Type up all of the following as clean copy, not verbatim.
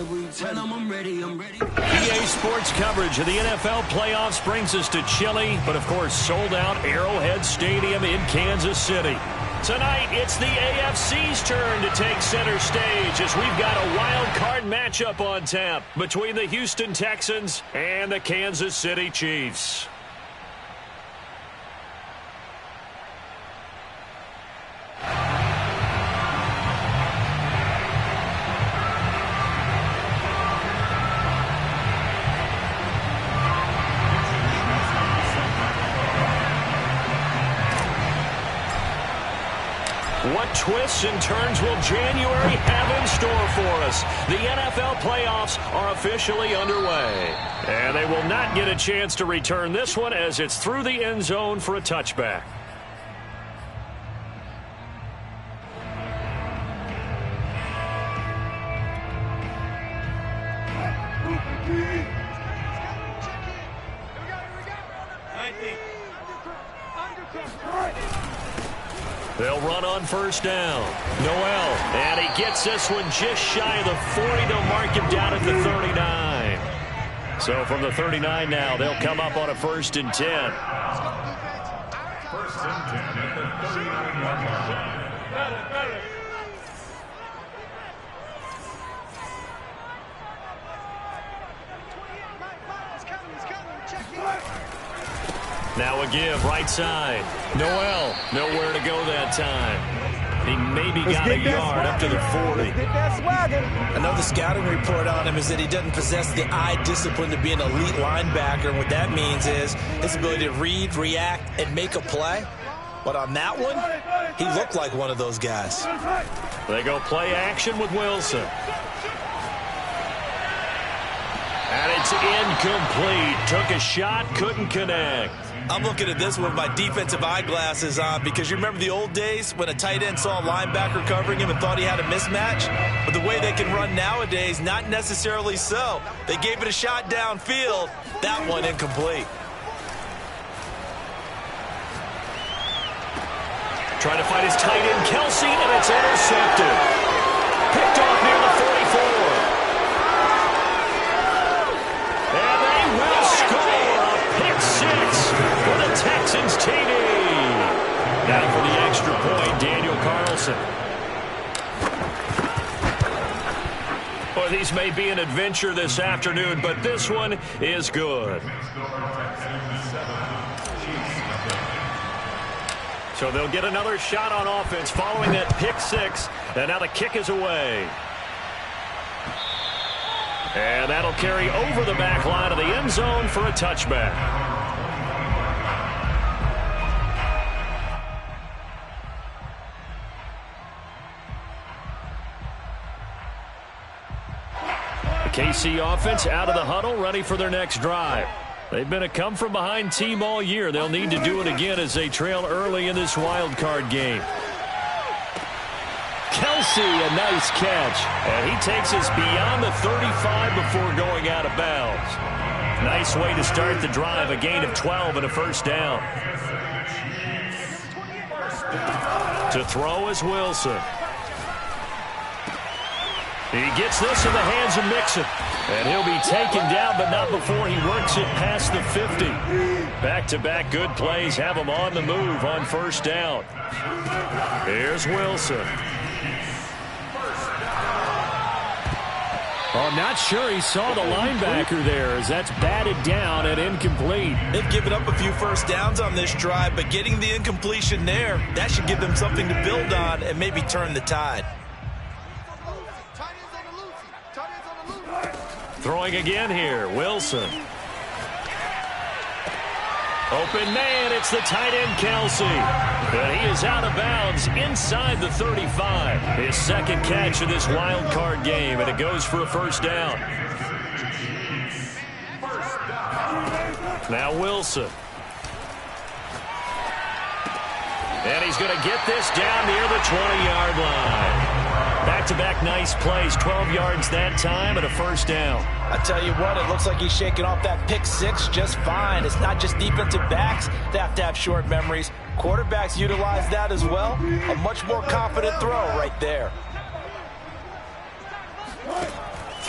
EA Sports coverage of the NFL playoffs brings us to chilly, but of course sold out Arrowhead Stadium in Kansas City. Tonight, it's the AFC's turn to take center stage as we've got a wild card matchup on tap between the Houston Texans and the Kansas City Chiefs. What twists and turns will January have in store for us? The NFL playoffs are officially underway. And they will not get a chance to return this one as it's through the end zone for a touchback. They'll run on first down. Noel, and he gets this one just shy of the 40. They'll mark him down at the 39. So from the 39 now, they'll come up on a 1st and 10. First and 10 at the 39-yard line. Now a give, right side. Noel, nowhere to go that time. He maybe got a yard up to the 40. Another scouting report on him is that he doesn't possess the eye discipline to be an elite linebacker. What that means is his ability to read, react, and make a play. But on that one, he looked like one of those guys. They go play action with Wilson. And it's incomplete. Took a shot, couldn't connect. I'm looking at this with my defensive eyeglasses on because you remember the old days when a tight end saw a linebacker covering him and thought he had a mismatch? But the way they can run nowadays, not necessarily so. They gave it a shot downfield. That one incomplete. Trying to find his tight end, Kelsey, and it's intercepted. Picked off near the 44. And they will score a pick six for the Texans TD. Now for the extra point, Daniel Carlson. Well, these may be an adventure this afternoon, but this one is good. So they'll get another shot on offense following that pick six, and now the kick is away. And that'll carry over the back line of the end zone for a touchback. The KC offense out of the huddle, ready for their next drive. They've been a come-from-behind team all year. They'll need to do it again as they trail early in this wild card game. Kelsey, a nice catch. And he takes us beyond the 35 before going out of bounds. Nice way to start the drive, a gain of 12 and a first down. To throw is Wilson. He gets this in the hands of Mixon. And he'll be taken down, but not before he works it past the 50. Back-to-back good plays have him on the move on first down. Here's Wilson. Oh, I'm not sure he saw the linebacker there as that's batted down and incomplete. They've given up a few first downs on this drive, but getting the incompletion there, that should give them something to build on and maybe turn the tide. Throwing again here, Wilson. Open man, it's the tight end, Kelsey. But he is out of bounds inside the 35. His second catch of this wild card game, and it goes for a first down. Now Wilson. And he's going to get this down near the 20-yard line. Back-to-back nice plays, 12 yards that time and a first down. I tell you what, it looks like he's shaking off that pick six just fine. It's not just defensive backs that have to have short memories. Quarterbacks utilize that as well. A much more confident throw right there.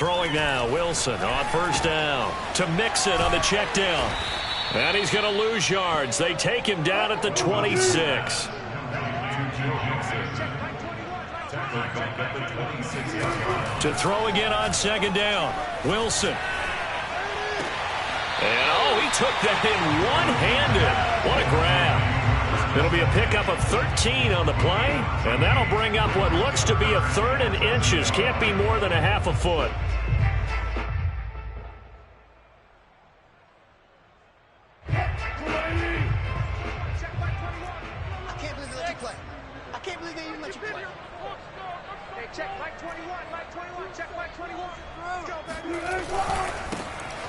Throwing now, Wilson on first down to Mixon on the check down. And he's going to lose yards. They take him down at the 26. To throw again on second down, Wilson. And, he took that in one-handed. What a grab. It'll be a pickup of 13 on the play, and that'll bring up what looks to be a third and inches. Can't be more than a half a foot.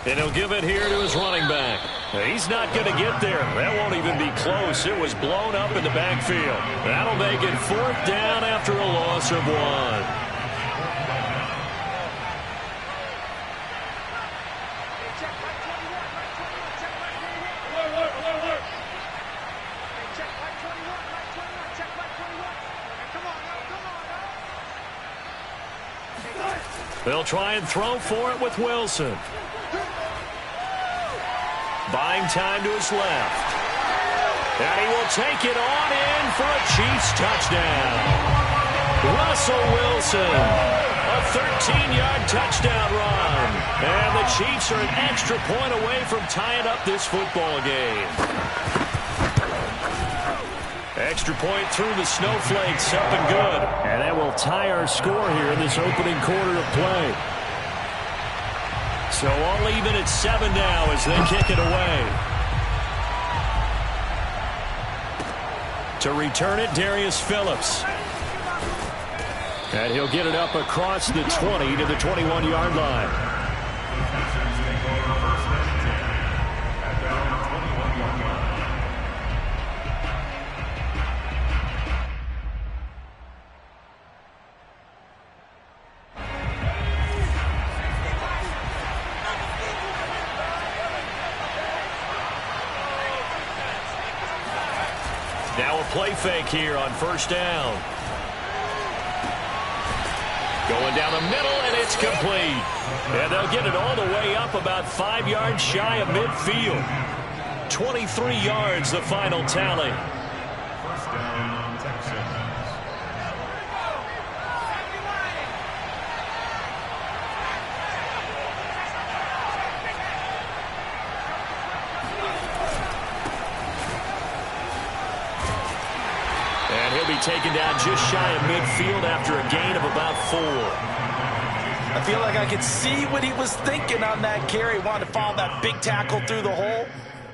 And he'll give it here to his running back. He's not going to get there. That won't even be close. It was blown up in the backfield. That'll make it fourth down after a loss of 1. They'll try and throw for it with Wilson. Buying time to his left. And he will take it on in for a Chiefs touchdown. Russell Wilson, a 13-yard touchdown run. And the Chiefs are an extra point away from tying up this football game. Extra point through the snowflakes, up and good. And that will tie our score here in this opening quarter of play. So all even at 7 now as they kick it away. To return it, Darius Phillips. And he'll get it up across the 20 to the 21-yard line. Now a play fake here on first down. Going down the middle, and it's complete. And they'll get it all the way up about 5 yards shy of midfield. 23 yards, the final tally. First down, Texans. Taken down just shy of midfield after a gain of about 4. I feel like I could see what he was thinking on that carry. Wanted to follow that big tackle through the hole.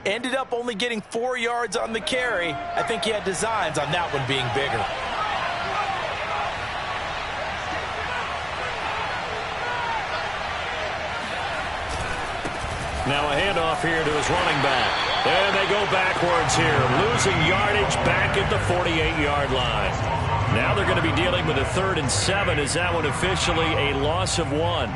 Ended up only getting 4 yards on the carry. I think he had designs on that one being bigger. Now a handoff here to his running back. And they go backwards here, losing yardage back at the 48-yard line. Now they're going to be dealing with a 3rd and 7. Is that one officially a loss of 1?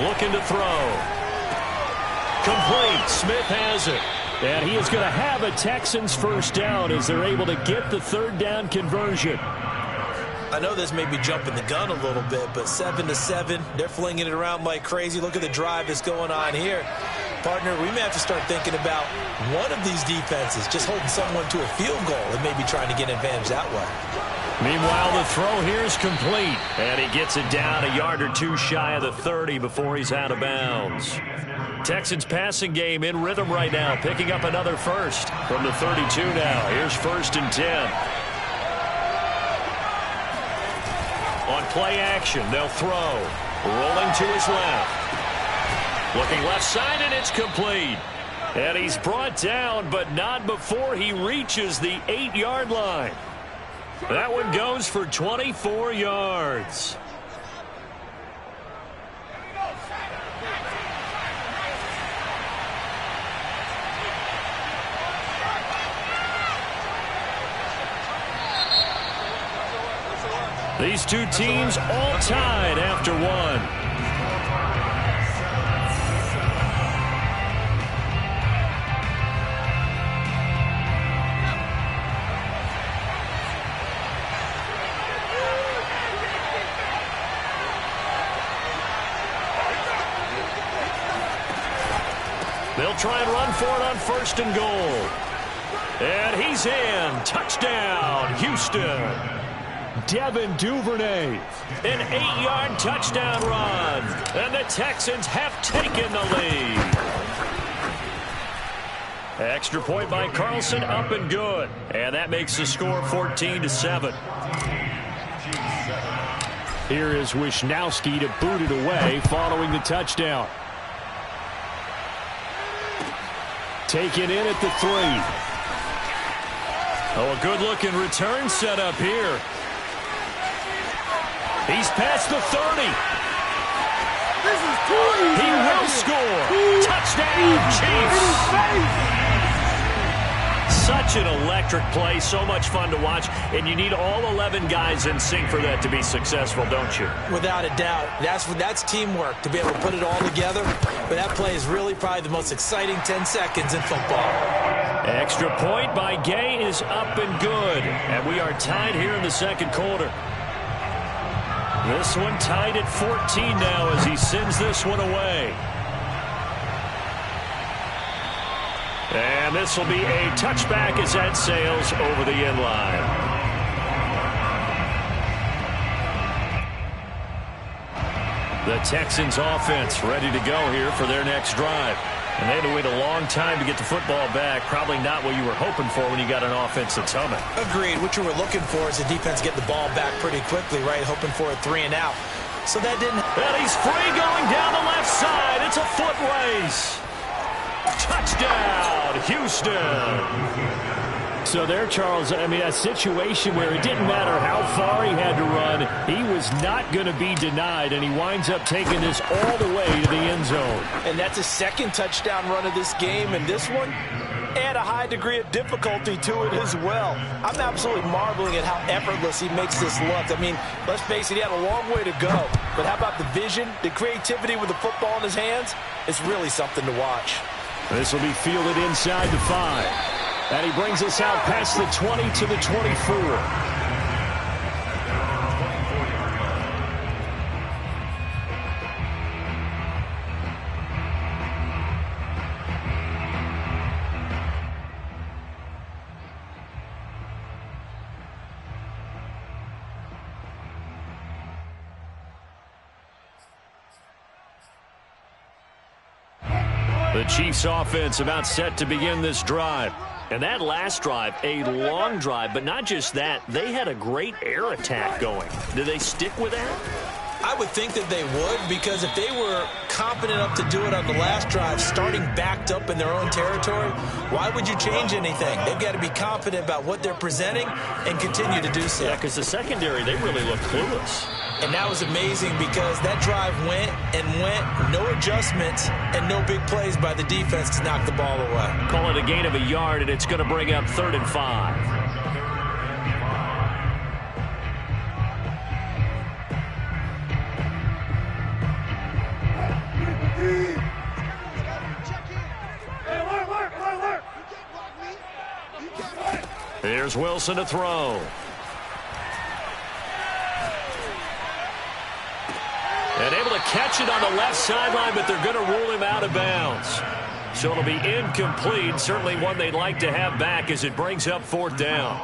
Looking to throw. Complete. Smith has it. And he is going to have a Texans first down as they're able to get the 3rd down conversion. I know this may be jumping the gun a little bit, but 7-7, they're flinging it around like crazy. Look at the drive that's going on here. Partner, we may have to start thinking about one of these defenses just holding someone to a field goal and maybe trying to get an advantage that way. Meanwhile, the throw here is complete. And he gets it down a yard or 2 shy of the 30 before he's out of bounds. Texans passing game in rhythm right now, picking up another first from the 32 now. Here's 1st and 10. On play action, they'll throw. Rolling to his left. Looking left side, and it's complete. And he's brought down, but not before he reaches the 8-yard line. That one goes for 24 yards. These two teams all tied after one. They'll try and run for it on 1st and goal. And he's in. Touchdown, Houston. Devin Duvernay. An 8-yard touchdown run. And the Texans have taken the lead. Extra point by Carlson, up and good. And that makes the score 14-7. Here is Wisnowski to boot it away following the touchdown. Taken in at the 3. Oh, a good-looking return set up here. He's past the 30. This is too easy. He will score. Touchdown, Chiefs. Such an electric play, so much fun to watch, and you need all 11 guys in sync for that to be successful, don't you? Without a doubt. That's teamwork, to be able to put it all together. But that play is really probably the most exciting 10 seconds in football. Extra point by Gay is up and good. And we are tied here in the second quarter. This one tied at 14 now as he sends this one away. And this will be a touchback as that sails over the end line. The Texans offense ready to go here for their next drive. And they had to wait a long time to get the football back. Probably not what you were hoping for when you got an offense that's humming. Agreed. What you were looking for is the defense getting the ball back pretty quickly, right? Hoping for a 3 and out. So that didn't. And he's free going down the left side. It's a foot race. Touchdown, Houston. So there, Charles, I mean, a situation where it didn't matter how far he had to run. He was not going to be denied, and he winds up taking this all the way to the end zone. And that's a second touchdown run of this game, and this one, add a high degree of difficulty to it as well. I'm absolutely marveling at how effortless he makes this look. I mean, let's face it, he had a long way to go. But how about the vision, the creativity with the football in his hands? It's really something to watch. This will be fielded inside the 5. And he brings us out past the 20 to the 24. The Chiefs offense about set to begin this drive. And that last drive, a long drive, but not just that, they had a great air attack going. Do they stick with that? I would think that they would, because if they were confident enough to do it on the last drive, starting backed up in their own territory, why would you change anything? They've got to be confident about what they're presenting and continue to do so. Yeah, because the secondary, they really look clueless. And that was amazing because that drive went and went, no adjustments and no big plays by the defense to knock the ball away. Call it a gain of a yard, and it's going to bring up 3rd and 5. Here's Wilson to throw. And able to catch it on the left sideline, but they're going to rule him out of bounds. So it'll be incomplete. Certainly one they'd like to have back as it brings up 4th down.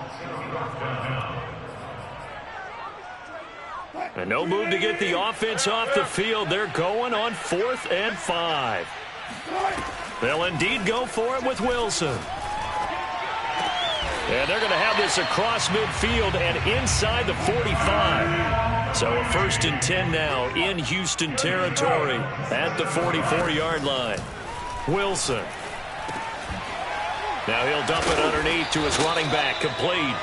And no move to get the offense off the field. They're going on 4th and 5. They'll indeed go for it with Wilson. And they're going to have this across midfield and inside the 45. So a 1st and 10 now in Houston territory at the 44-yard line. Wilson. Now he'll dump it underneath to his running back, complete.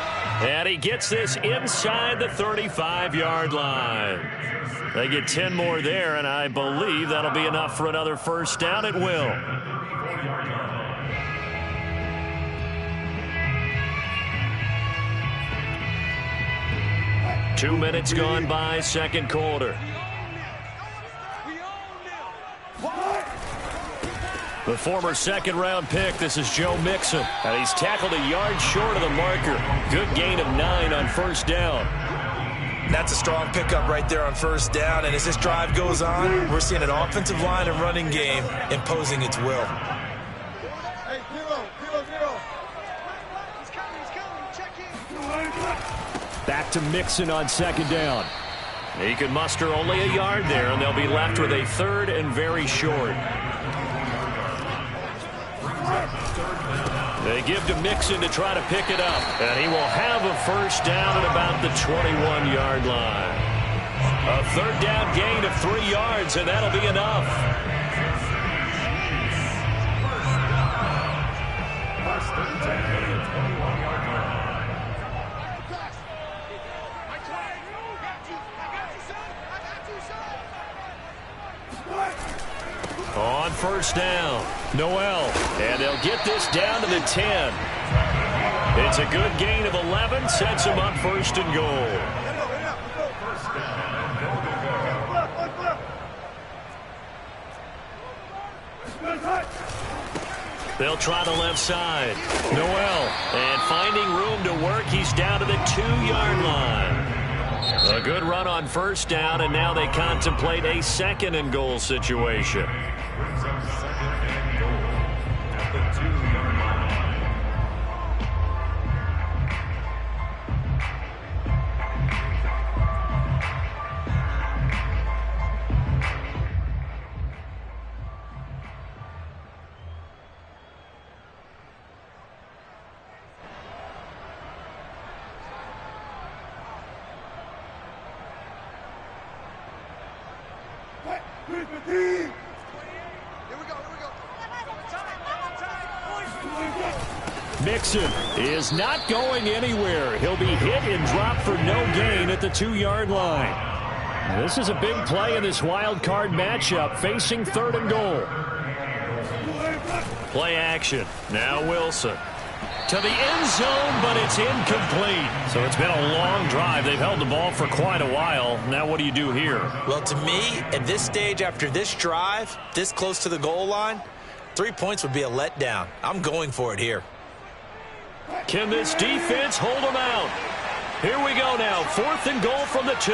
And he gets this inside the 35-yard line. They get 10 more there, and I believe that'll be enough for another 1st down. It will. 2 minutes gone by, second quarter. The former second-round pick, this is Joe Mixon. And he's tackled a yard short of the marker. Good gain of 9 on first down. That's a strong pickup right there on first down. And as this drive goes on, we're seeing an offensive line and running game imposing its will. Hey, zero. He's coming. Check in. Back to Mixon on second down. He can muster only a yard there, and they'll be left with a third and very short. They give to Mixon to try to pick it up. And he will have a first down at about the 21-yard line. A third down gain of 3 yards, and that'll be enough. On first down, Noel, and they'll get this down to the 10. It's a good gain of 11, sets them up first and goal. They'll try the left side. Noel, and finding room to work, he's down to the 2-yard line. A good run on first down, and now they contemplate a second and goal situation. Mixon is not going anywhere. He'll be hit and dropped for no gain at the 2-yard line. This is a big play in this wild card matchup, facing third and goal. Play action. Now Wilson. To the end zone, but it's incomplete. So it's been a long drive. They've held the ball for quite a while. Now what do you do here? Well, to me, at this stage, after this drive, this close to the goal line, 3 points would be a letdown. I'm going for it here. Can this defense hold them out? Here we go now. 4th and goal from the 2.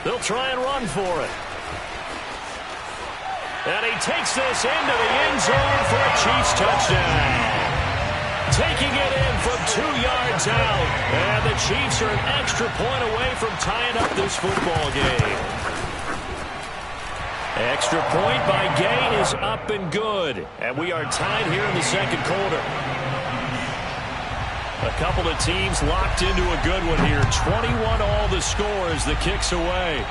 They'll try and run for it. And he takes this into the end zone for a Chiefs touchdown. Taking it in from 2 yards out. And the Chiefs are an extra point away from tying up this football game. Extra point by Gay is up and good. And we are tied here in the second quarter. A couple of teams locked into a good one here. 21 all the score as the kick's away.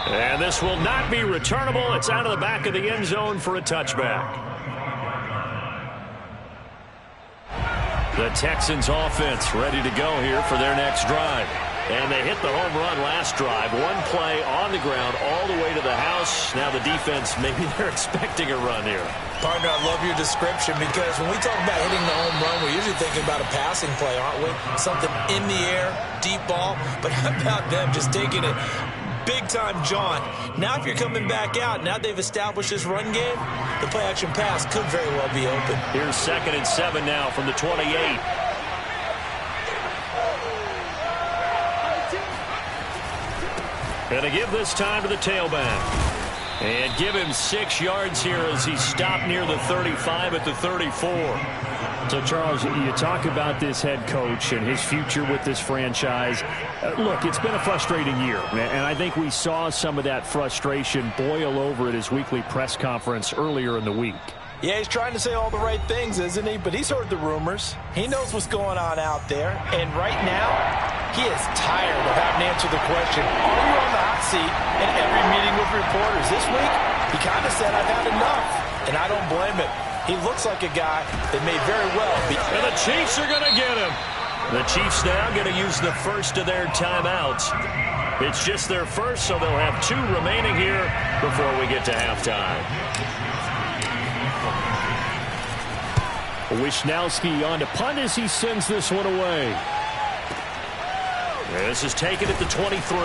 And this will not be returnable. It's out of the back of the end zone for a touchback. The Texans offense ready to go here for their next drive. And they hit the home run last drive. One play on the ground all the way to the house. Now the defense, maybe they're expecting a run here. Partner, I love your description because when we talk about hitting the home run, we're usually thinking about a passing play, aren't we? Something in the air, deep ball. But how about them just taking it big-time jaunt? Now if you're coming back out, now they've established this run game, the play-action pass could very well be open. Here's 2nd and 7 now from the 28. And to give this time to the tailback. And give him 6 yards here as he stopped near the 35 at the 34. So, Charles, you talk about this head coach and his future with this franchise. Look, it's been a frustrating year, and I think we saw some of that frustration boil over at his weekly press conference earlier in the week. Yeah, he's trying to say all the right things, isn't he? But he's heard the rumors. He knows what's going on out there. And right now, he is tired of having to answer the question, are you on the hot seat in every meeting with reporters? This week, he kind of said, I've had enough. And I don't blame him. He looks like a guy that may very well be. And the Chiefs are going to get him. The Chiefs now going to use the first of their timeouts. It's just their first, so they'll have 2 remaining here before we get to halftime. Wisnowski on to punt as he sends this one away. This is taken at the 23.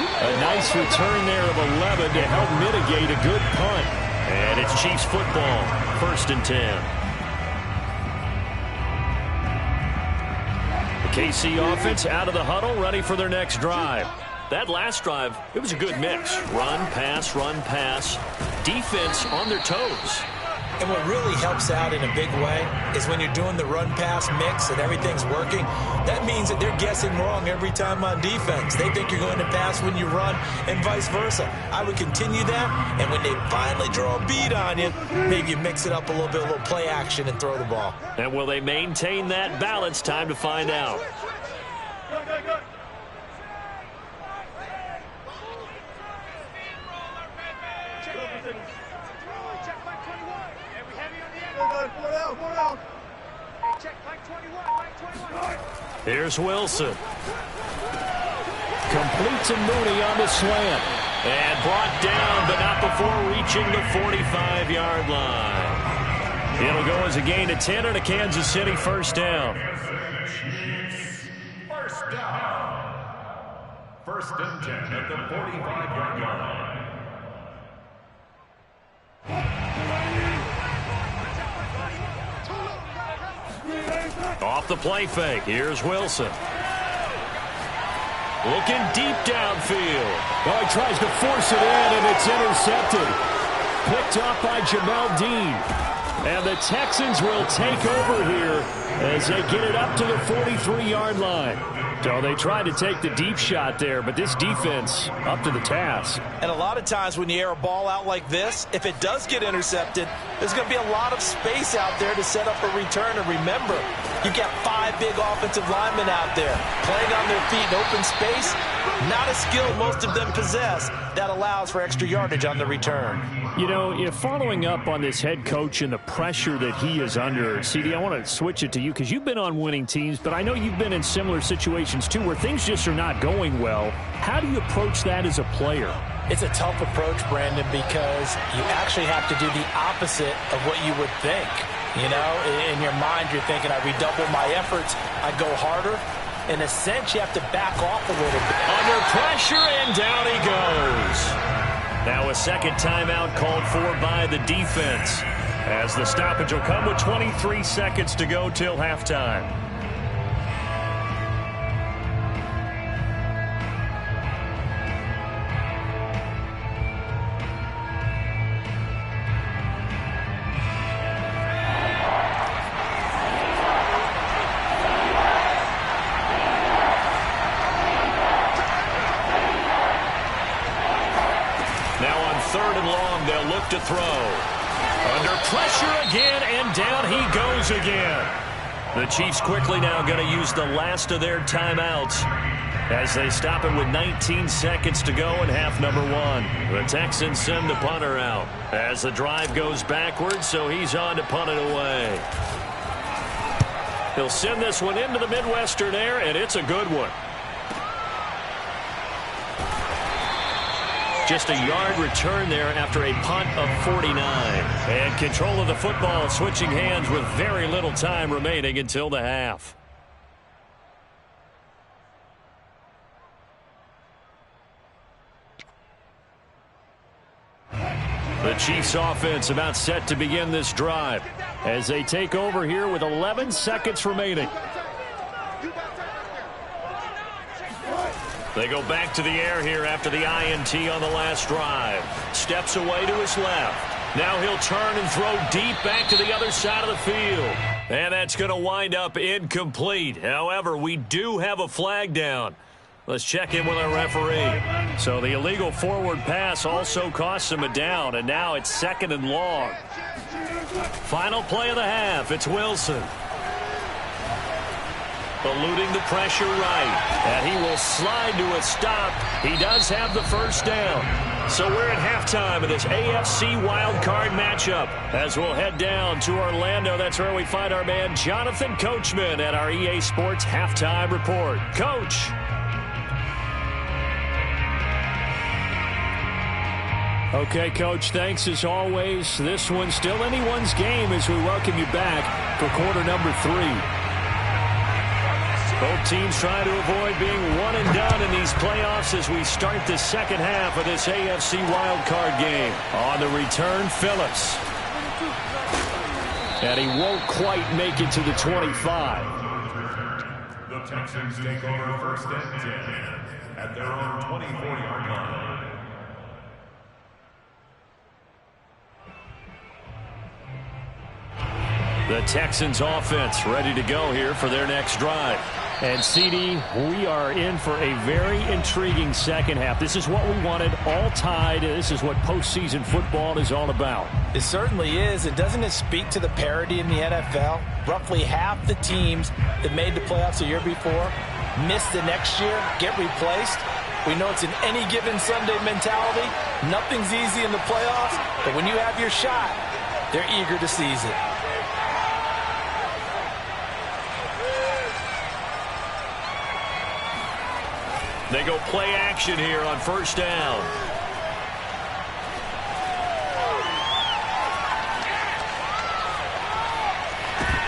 A nice return there of 11 to help mitigate a good punt. And it's Chiefs football, 1st and 10. The KC offense out of the huddle, ready for their next drive. That last drive, it was a good mix. Run, pass, defense on their toes. And what really helps out in a big way is when you're doing the run-pass mix and everything's working, that means that they're guessing wrong every time on defense. They think you're going to pass when you run and vice versa. I would continue that, and when they finally draw a beat on you, maybe you mix it up a little bit, a little play action and throw the ball. And will they maintain that balance? Time to find out. Go. Here's Wilson. Completes a Mooney on the slant. And brought down, but not before reaching the 45-yard line. It'll go as a gain of 10 and a Kansas City first down. First down. 1st and 10 at the 45-yard line. Off the play fake. Here's Wilson. Looking deep downfield. Oh, he tries to force it in, and it's intercepted. Picked off by Jamel Dean. And the Texans will take over here as they get it up to the 43-yard line. So they tried to take the deep shot there, but this defense up to the task. And a lot of times when you air a ball out like this, if it does get intercepted, there's going to be a lot of space out there to set up a return. And remember, you've got 5 big offensive linemen out there playing on their feet in open space. Not a skill most of them possess that allows for extra yardage on the return. You know, following up on this head coach and the pressure that he is under, CD, I want to switch it to you because you've been on winning teams, but I know you've been in similar situations too where things just are not going well. How do you approach that as a player? It's a tough approach, Brandon, because you actually have to do the opposite of what you would think. You know, in your mind, you're thinking, I redouble my efforts, I go harder. In a sense, you have to back off a little bit. Under pressure, and down he goes. Now a second timeout called for by the defense, as the stoppage will come with 23 seconds to go till halftime. To throw. Under pressure again, and down he goes again. The Chiefs quickly now going to use the last of their timeouts as they stop it with 19 seconds to go in half number 1. The Texans send the punter out as the drive goes backwards, so he's on to punt it away. He'll send this one into the Midwestern air, and it's a good one. Just a yard return there after a punt of 49. And control of the football switching hands with very little time remaining until the half. The Chiefs offense about set to begin this drive as they take over here with 11 seconds remaining. They go back to the air here after the INT on the last drive. Steps away to his left. Now he'll turn and throw deep back to the other side of the field. And that's going to wind up incomplete. However, we do have a flag down. Let's check in with our referee. So the illegal forward pass also costs him a down, and now it's 2nd and long. Final play of the half. It's Wilson. Eluding the pressure right. And he will slide to a stop. He does have the first down. So we're at halftime of this AFC wildcard matchup. As we'll head down to Orlando, that's where we find our man Jonathan Coachman at our EA Sports Halftime Report. Coach. Okay, Coach, thanks as always. This one's still anyone's game as we welcome you back for quarter number 3. Both teams trying to avoid being one and done in these playoffs as we start the second half of this AFC wildcard game. On the return, Phillips. And he won't quite make it to the 25. The Texans take over first and 10 at their own 24-yard line. The Texans offense ready to go here for their next drive. And, CD, we are in for a very intriguing second half. This is what we wanted, all tied. This is what postseason football is all about. It certainly is. And doesn't it speak to the parity in the NFL? Roughly half the teams that made the playoffs the year before miss the next year, get replaced. We know it's an any given Sunday mentality. Nothing's easy in the playoffs, but when you have your shot, they're eager to seize it. They go play action here on first down.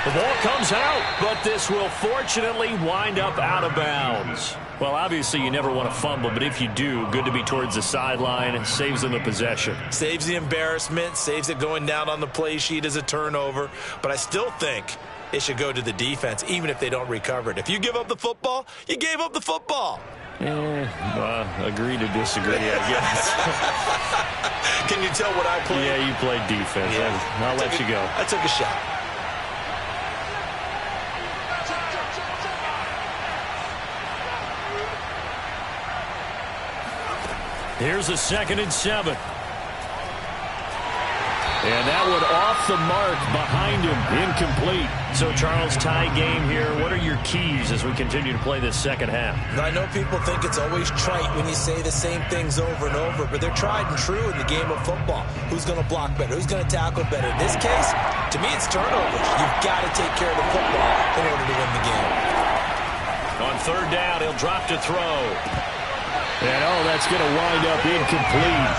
The ball comes out, but this will fortunately wind up out of bounds. Well, obviously you never want to fumble, but if you do, good to be towards the sideline. It saves them the possession. Saves the embarrassment, saves it going down on the play sheet as a turnover. But I still think it should go to the defense, even if they don't recover it. If you give up the football, you gave up the football. Agree to disagree, I guess. Can you tell what I played? Yeah, you played defense. Yeah. I'll let you go. I took a shot. Here's a 2nd and 7. And that one off the mark behind him, incomplete. So, Charles, tie game here. What are your keys as we continue to play this second half? I know people think it's always trite when you say the same things over and over, but they're tried and true in the game of football. Who's going to block better? Who's going to tackle better? In this case, to me, it's turnovers. You've got to take care of the football in order to win the game. On third down, he'll drop to throw. And, that's going to wind up incomplete.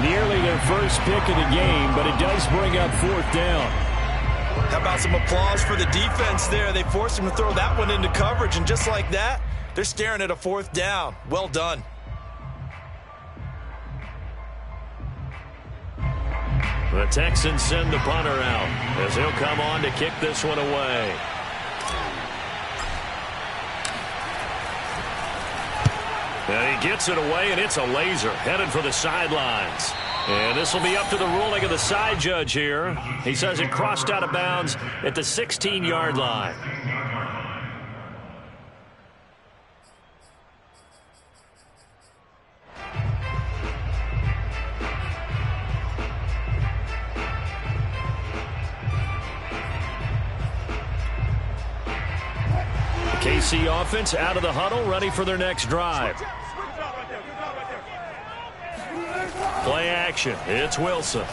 Nearly their first pick of the game, but it does bring up fourth down. How about some applause for the defense there? They forced him to throw that one into coverage, and just like that, they're staring at a fourth down. Well done. The Texans send the punter out as he'll come on to kick this one away. And he gets it away, and it's a laser headed for the sidelines. And this will be up to the ruling of the side judge here. He says it crossed out of bounds at the 16-yard line. KC offense out of the huddle, ready for their next drive. Play action. It's Wilson.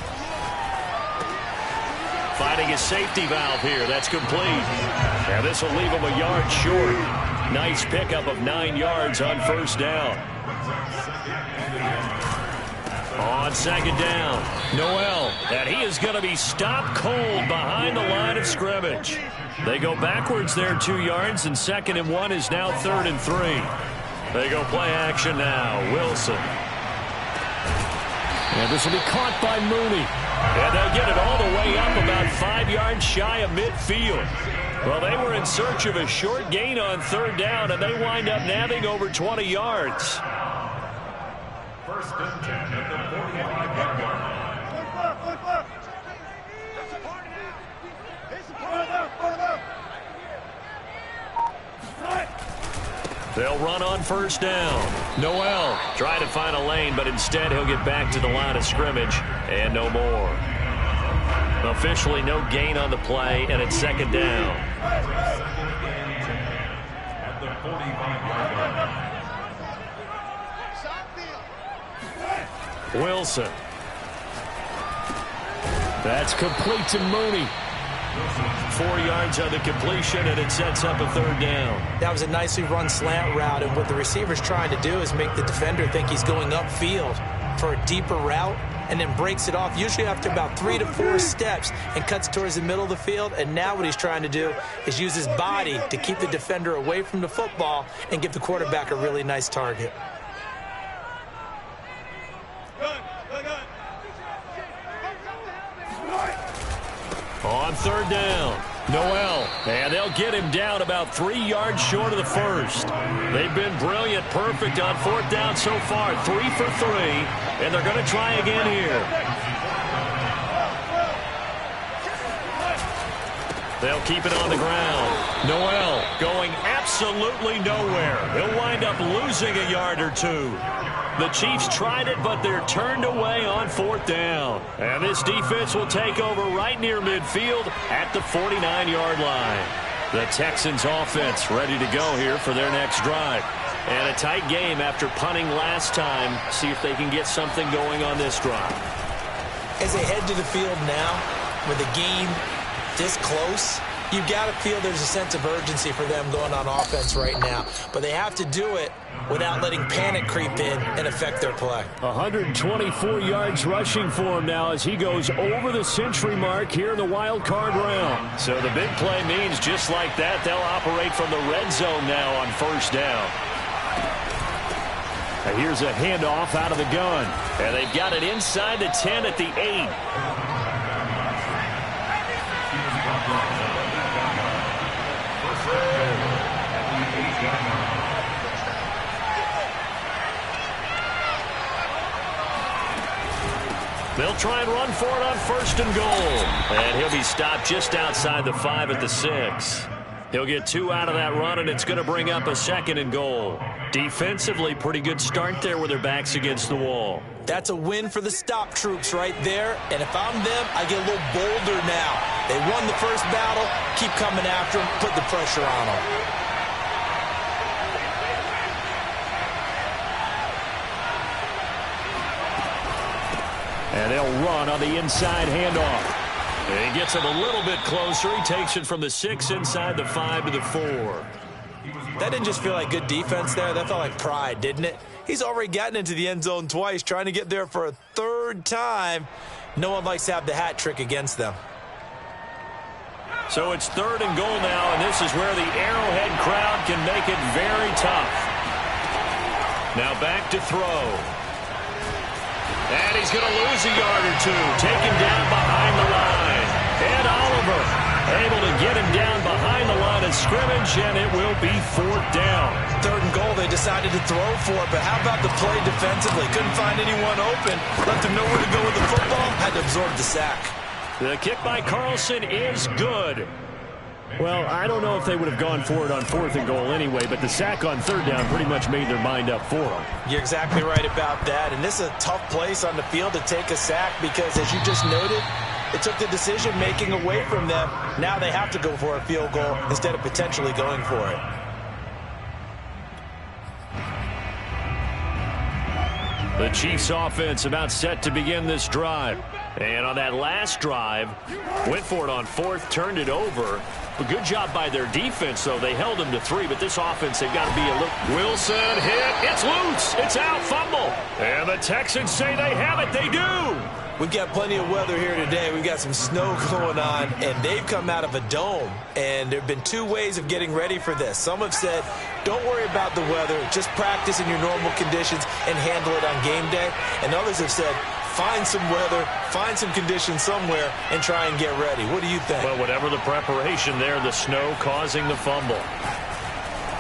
Finding his safety valve here. That's complete. And this will leave him a yard short. Nice pickup of 9 yards on first down. On second down, Noel. And he is going to be stopped cold behind the line of scrimmage. They go backwards there 2 yards, and 2nd and 1 is now 3rd and 3. They go play action now. Wilson. And this will be caught by Mooney. And they'll get it all the way up about 5 yards shy of midfield. Well, they were in search of a short gain on third down, and they wind up nabbing over 20 yards. First and 10 at the 45-yard line. They'll run on first down. Noel trying to find a lane, but instead he'll get back to the line of scrimmage and no more. Officially no gain on the play, and it's 2nd down. At the 45-yard line. Wilson. That's complete to Mooney. 4 yards on the completion, and it sets up a 3rd down. That was a nicely run slant route, and what the receiver's trying to do is make the defender think he's going upfield. for a deeper route and then breaks it off, usually after about 3 to 4 steps, and cuts towards the middle of the field. And now what he's trying to do is use his body to keep the defender away from the football and give the quarterback a really nice target. On third down, Noel, and they'll get him down about 3 yards short of the first. They've been brilliant, perfect on fourth down so far, 3 for 3, and they're going to try again here. They'll keep it on the ground. Noel going absolutely nowhere. He'll wind up losing a yard or 2. The Chiefs tried it, but they're turned away on fourth down. And this defense will take over right near midfield at the 49-yard line. The Texans offense ready to go here for their next drive. And a tight game after punting last time. See if they can get something going on this drive. As they head to the field now, with the game this close, you've got to feel there's a sense of urgency for them going on offense right now. But they have to do it without letting panic creep in and affect their play. 124 yards rushing for him now as he goes over the century mark here in the wild card round. So the big play means just like that, they'll operate from the red zone now on first down. Now here's a handoff out of the gun. And they've got it inside the 10 at the 8. They'll try and run for it on first and goal. And he'll be stopped just outside the 5 at the 6. He'll get 2 out of that run, and it's going to bring up a second and goal. Defensively, pretty good start there with their backs against the wall. That's a win for the stop troops right there. And if I'm them, I get a little bolder now. They won the first battle. Keep coming after them. Put the pressure on them. And they'll run on the inside handoff. And he gets it a little bit closer. He takes it from the 6 inside the 5 to the 4. That didn't just feel like good defense there. That felt like pride, didn't it? He's already gotten into the end zone twice, trying to get there for a third time. No one likes to have the hat trick against them. So it's third and goal now, and this is where the Arrowhead crowd can make it very tough. Now back to throw. And he's going to lose a yard or 2. Taken down behind the line. And Oliver able to get him down behind the line of scrimmage, and it will be fourth down. Third and goal, they decided to throw for it, but how about the play defensively? Couldn't find anyone open. Left him nowhere to go with the football. Had to absorb the sack. The kick by Carlson is good. Well, I don't know if they would have gone for it on fourth and goal anyway, but the sack on third down pretty much made their mind up for them. You're exactly right about that, and this is a tough place on the field to take a sack because, as you just noted, it took the decision-making away from them. Now they have to go for a field goal instead of potentially going for it. The Chiefs offense about set to begin this drive. And on that last drive, went for it on fourth, turned it over. A good job by their defense, though. They held them to 3, but this offense, they've got to be a little... Wilson hit. It's loose. It's out. Fumble. And the Texans say they have it. They do. We've got plenty of weather here today. We've got some snow going on, and they've come out of a dome. And there have been 2 ways of getting ready for this. Some have said, don't worry about the weather. Just practice in your normal conditions and handle it on game day. And others have said, find some weather, find some conditions somewhere, and try and get ready. What do you think? Well, whatever the preparation there, the snow causing the fumble.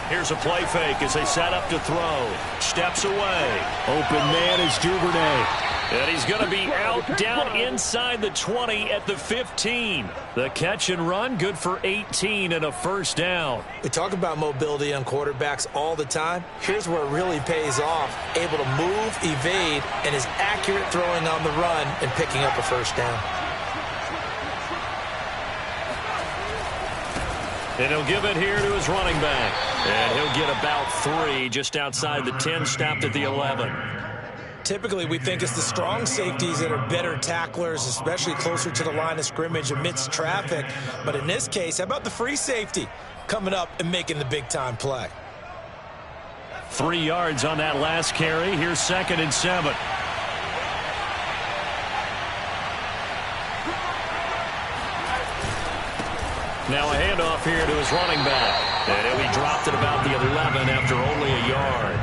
Here's a play fake as they set up to throw. Steps away. Open man is Duvernay. And he's going to be out down inside the 20 at the 15. The catch and run, good for 18 and a first down. We talk about mobility on quarterbacks all the time. Here's where it really pays off. Able to move, evade, and is accurate throwing on the run and picking up a first down. And he'll give it here to his running back. And he'll get about 3 just outside the 10, stopped at the 11. Typically, we think it's the strong safeties that are better tacklers, especially closer to the line of scrimmage amidst traffic. But in this case, how about the free safety coming up and making the big-time play? 3 yards on that last carry. Here's 2nd and 7. Now a handoff here to his running back. And he'll be dropped at about the 11 after only a yard.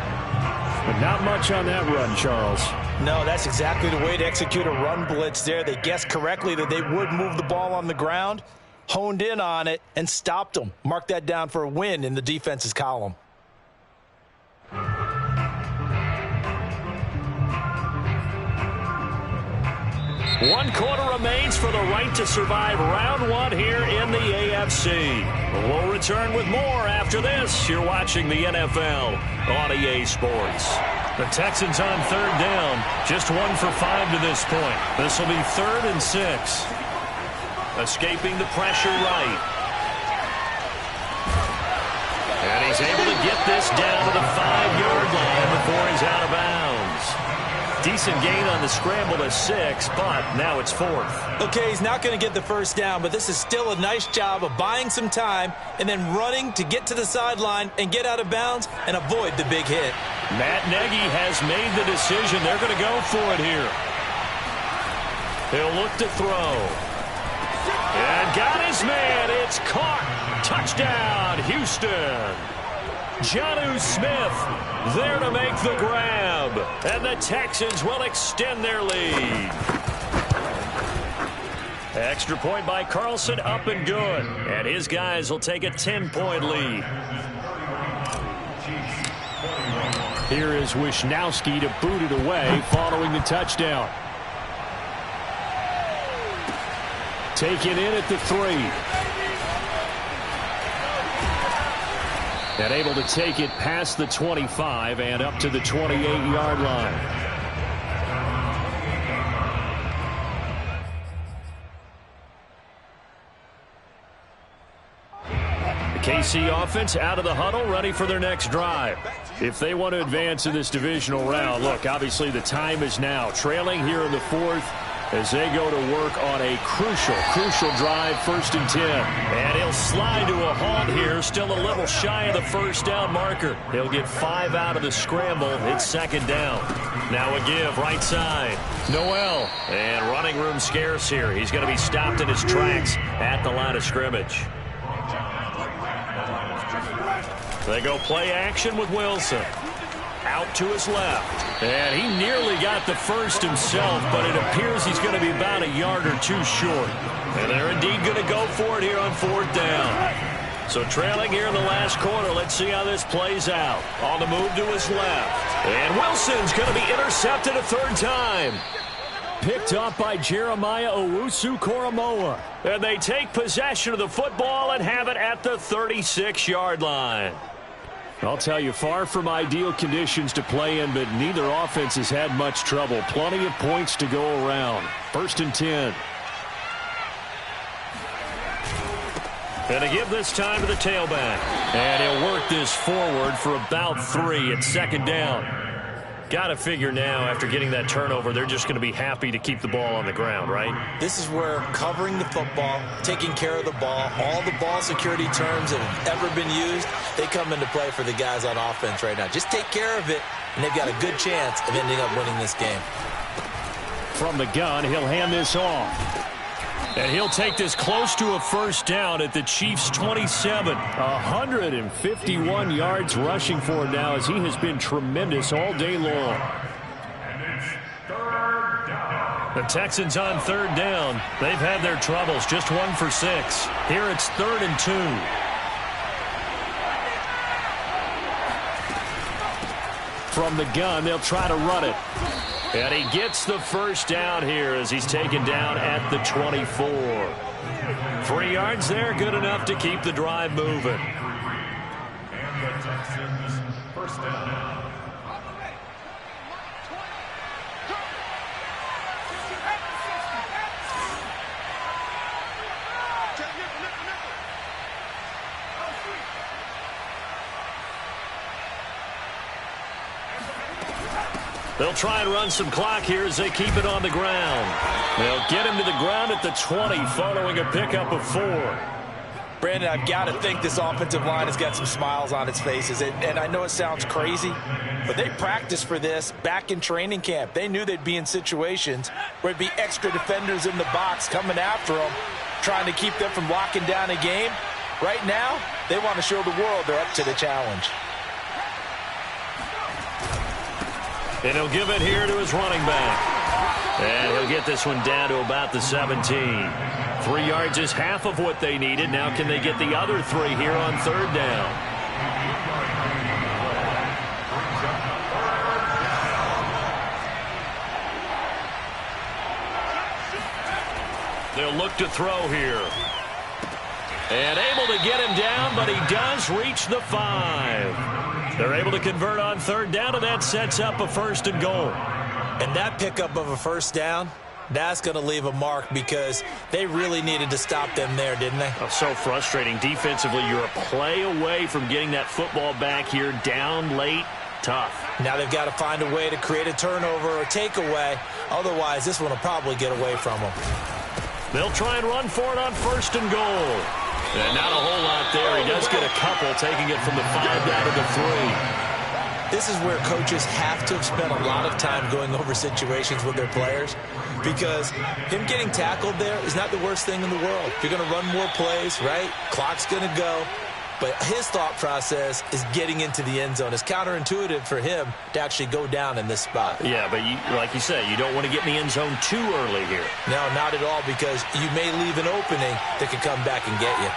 But not much on that run, Charles. No, that's exactly the way to execute a run blitz there. They guessed correctly that they would move the ball on the ground, honed in on it, and stopped them. Mark that down for a win in the defense's column. 1 quarter remains for the right to survive round 1 here in the AFC. We'll return with more after this. You're watching the NFL on EA Sports. The Texans on 3rd down. Just 1 for 5 to this point. This will be 3rd and 6. Escaping the pressure right. And he's able to get this down to the 5-yard line before he's out of bounds. Decent gain on the scramble to 6, but now it's 4th. Okay, he's not going to get the first down, but this is still a nice job of buying some time and then running to get to the sideline and get out of bounds and avoid the big hit. Matt Nagy has made the decision. They're going to go for it here. He'll look to throw. And got his man. It's caught. Touchdown, Houston. Jonnu Smith there to make the grab. And the Texans will extend their lead. Extra point by Carlson, up and good. And his guys will take a 10-point lead. Here is Wisnowski to boot it away following the touchdown. Taken in at the 3. And able to take it past the 25 and up to the 28-yard line. The KC offense out of the huddle, ready for their next drive. If they want to advance in this divisional round, look, obviously the time is now. Trailing here in the 4th as they go to work on a crucial drive, 1st and 10. And he'll slide to a halt here, still a little shy of the first down marker. He'll get 5 out of the scramble. It's 2nd down. Now a give, right side. Noel, and running room scarce here. He's going to be stopped in his tracks at the line of scrimmage. They go play action with Wilson. Out to his left. And he nearly got the first himself, but it appears he's going to be about a yard or 2 short. And they're indeed going to go for it here on 4th down. So trailing here in the last quarter, let's see how this plays out. On the move to his left. And Wilson's going to be intercepted a 3rd time. Picked up by Jeremiah Owusu-Koramoah. And they take possession of the football and have it at the 36-yard line. I'll tell you, far from ideal conditions to play in, but neither offense has had much trouble. Plenty of points to go around. 1st and 10. And to give this time to the tailback. And he'll work this forward for about 3 at 2nd down. Got to figure now, after getting that turnover, they're just going to be happy to keep the ball on the ground, right? This is where covering the football, taking care of the ball, all the ball security terms that have ever been used, they come into play for the guys on offense right now. Just take care of it, and they've got a good chance of ending up winning this game. From the gun, he'll hand this off. And he'll take this close to a 1st down at the Chiefs' 27. 151 yards rushing for him now, as he has been tremendous all day long. The Texans on 3rd down. They've had their troubles, just 1 for 6. Here it's 3rd and 2. From the gun, they'll try to run it. And he gets the 1st down here as he's taken down at the 24. 3 yards there, good enough to keep the drive moving. And the Texans' 1st down. They'll try and run some clock here as they keep it on the ground. They'll get him to the ground at the 20 following a pickup of 4. Brandon, I've got to think this offensive line has got some smiles on its faces. And I know it sounds crazy, but they practiced for this back in training camp. They knew they'd be in situations where it'd be extra defenders in the box coming after them, trying to keep them from locking down a game. Right now, they want to show the world they're up to the challenge. And he'll give it here to his running back. And he'll get this one down to about the 17. 3 yards is half of what they needed. Now can they get the other 3 here on third down? They'll look to throw here. And able to get him down, but he does reach the 5. They're able to convert on third down, and that sets up a 1st and goal. And that pickup of a 1st down, that's going to leave a mark because they really needed to stop them there, didn't they? Oh, so frustrating. Defensively, you're a play away from getting that football back here down late. Tough. Now they've got to find a way to create a turnover or takeaway. Otherwise, this one will probably get away from them. They'll try and run for it on 1st and goal. And not a whole lot there. He does get a couple, taking it from the 5 down to the 3. This is where coaches have to have spent a lot of time going over situations with their players because him getting tackled there is not the worst thing in the world. You're going to run more plays, right? Clock's going to go. But his thought process is getting into the end zone. It's counterintuitive for him to actually go down in this spot. Yeah, but like you say, you don't want to get in the end zone too early here. No, not at all, because you may leave an opening that could come back and get you.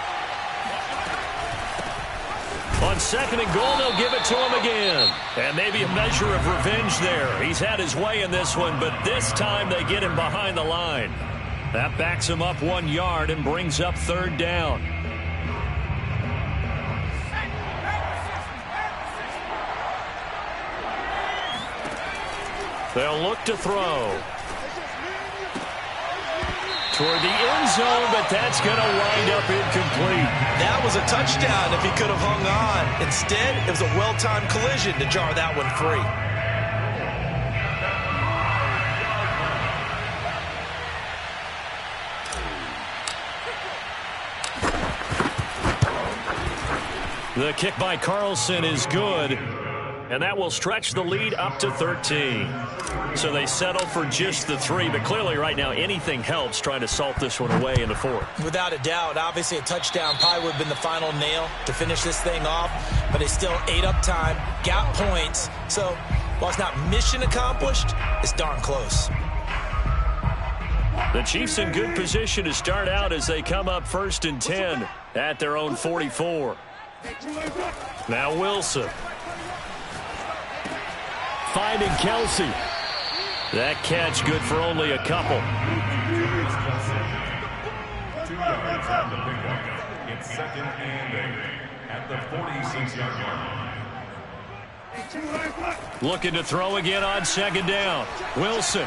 On 2nd and goal, they'll give it to him again. And maybe a measure of revenge there. He's had his way in this one, but this time they get him behind the line. That backs him up 1 yard and brings up 3rd down. They'll look to throw. Toward the end zone, but that's going to wind up incomplete. That was a touchdown if he could have hung on. Instead, it was a well-timed collision to jar that one free. The kick by Carlson is good. And that will stretch the lead up to 13. So they settle for just the 3. But clearly right now anything helps trying to salt this one away in the 4th. Without a doubt. Obviously a touchdown probably would have been the final nail to finish this thing off. But they still ate up time, got points. So while it's not mission accomplished, it's darn close. The Chiefs in good position to start out as they come up 1st and 10 at their own 44. Now Wilson. Finding Kelsey. That catch good for only a couple. 2 yards on the pickup. It's 2nd and 8 at the 46-yard line. Looking to throw again on 2nd down. Wilson.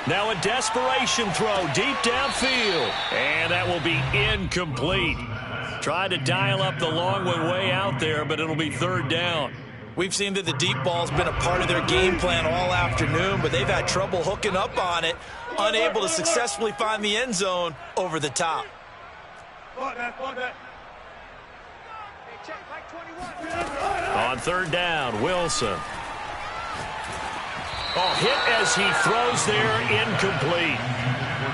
Now a desperation throw deep downfield. And that will be incomplete. Tried to dial up the long one way out there, but it'll be 3rd down. We've seen that the deep ball's been a part of their game plan all afternoon, but they've had trouble hooking up on it, unable to successfully find the end zone over the top. On 3rd down, Wilson. Oh, hit as he throws there, incomplete.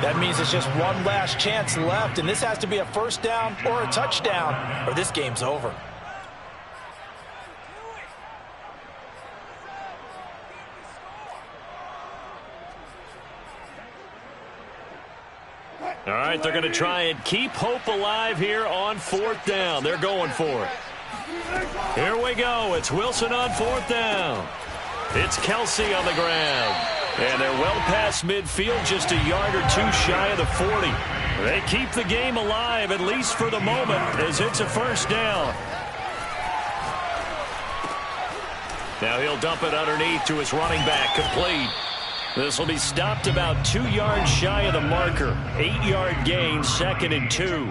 That means it's just one last chance left, and this has to be a 1st down or a touchdown, or this game's over. All right, they're going to try and keep hope alive here on 4th down. They're going for it. Here we go. It's Wilson on 4th down. It's Kelsey on the ground. And they're well past midfield, just a yard or 2 shy of the 40. They keep the game alive, at least for the moment, as it's a 1st down. Now he'll dump it underneath to his running back, complete. This will be stopped about 2 yards shy of the marker. 8-yard gain, 2nd and 2.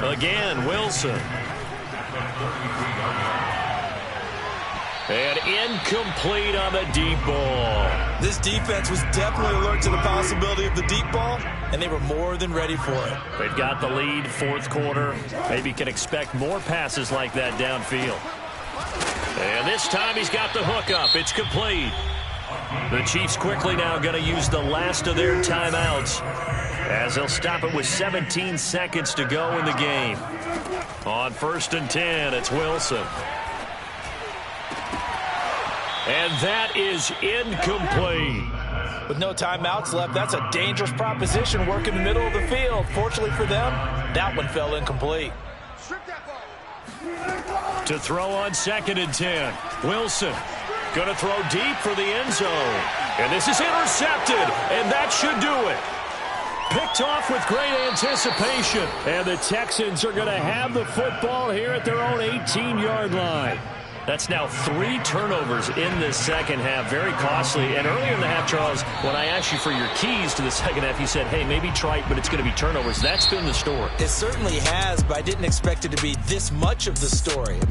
Again, Wilson. And incomplete on the deep ball. This defense was definitely alert to the possibility of the deep ball, and they were more than ready for it. They've got the lead, 4th quarter. Maybe can expect more passes like that downfield. And this time he's got the hook up. It's complete. The Chiefs quickly now going to use the last of their timeouts. as they'll stop it with 17 seconds to go in the game. On 1st and 10, it's Wilson. And that is incomplete. With no timeouts left, that's a dangerous proposition, work in the middle of the field. Fortunately for them, that one fell incomplete. To throw on 2nd and 10, Wilson going to throw deep for the end zone. And this is intercepted, and that should do it. Picked off with great anticipation. And the Texans are going to have the football here at their own 18-yard line. That's now 3 turnovers in this second half. Very costly. And earlier in the half, Charles, when I asked you for your keys to the second half, you said, hey, maybe try it, but it's going to be turnovers. That's been the story. It certainly has, but I didn't expect it to be this much of the story.